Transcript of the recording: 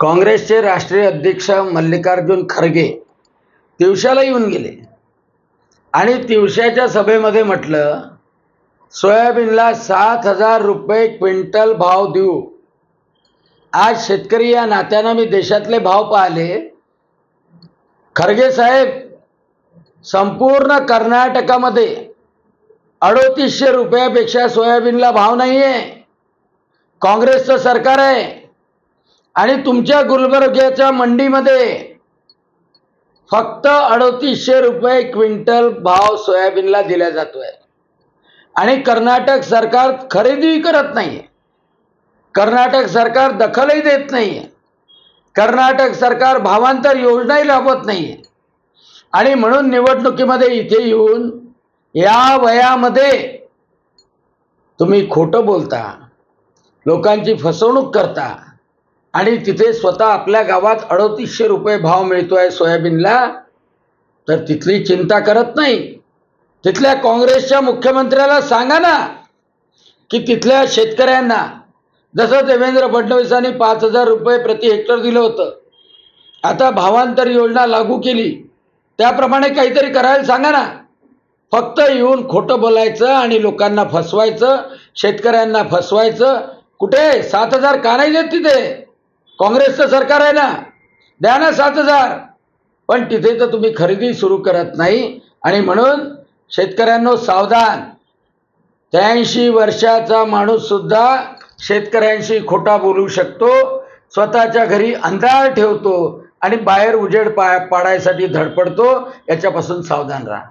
काँग्रेसचे राष्ट्रीय अध्यक्ष मल्लिकार्जुन खरगे तिवशाला येऊन गेले आणि तिवशाच्या सभेमध्ये म्हटलं, सोयाबीनला 7,000 रुपये क्विंटल भाव देऊ। आज शेतकरी या नात्यानं मी देशातले भाव पाहिले। खरगे साहेब, संपूर्ण कर्नाटकामध्ये 3800 रुपयापेक्षा सोयाबीनला भाव नाहीये। काँग्रेसचं सरकार आहे आणि तुमच्या गुलबर्ग्याच्या मंडीमध्ये फक्त 3800 रुपये क्विंटल भाव सोयाबीनला दिला जातोय आणि कर्नाटक सरकार खरेदी करत नाहीये। कर्नाटक सरकार दखलही देत नाहीये। कर्नाटक सरकार भावांतर योजनाही राबवत नाहीये आणि म्हणून निवडणुकीमध्ये इथे येऊन या वयामध्ये तुम्ही खोटं बोलता, लोकांची फसवणूक करता आणि तिथे स्वतः आपल्या गावात 3800 रुपये भाव मिळतोय सोयाबीनला, तर तिथली चिंता करत नाही। तिथल्या काँग्रेसच्या मुख्यमंत्र्याला सांगा ना की तिथल्या शेतकऱ्यांना जसं देवेंद्र फडणवीसांनी 5,000 रुपये प्रति हेक्टर दिलं होतं, आता भावांतर योजना लागू केली, त्याप्रमाणे काहीतरी करायला सांगा ना। फक्त येऊन खोटं बोलायचं आणि लोकांना फसवायचं, शेतकऱ्यांना फसवायचं। कुठे 7,000 का नाही देत? तिथे काँग्रेसचं सरकार आहे ना, द्या ना 7,000। पण तिथे तर तुम्ही खरेदी सुरू करत नाही आणि म्हणून शेतकऱ्यांनो सावधान। 83 वर्षाचा माणूस सुद्धा शेतकऱ्यांशी खोटा बोलू शकतो, स्वतःच्या घरी अंधार ठेवतो आणि बाहेर उजेड पाडायसाठी धडपडतो। याच्यापासून सावधान राहा।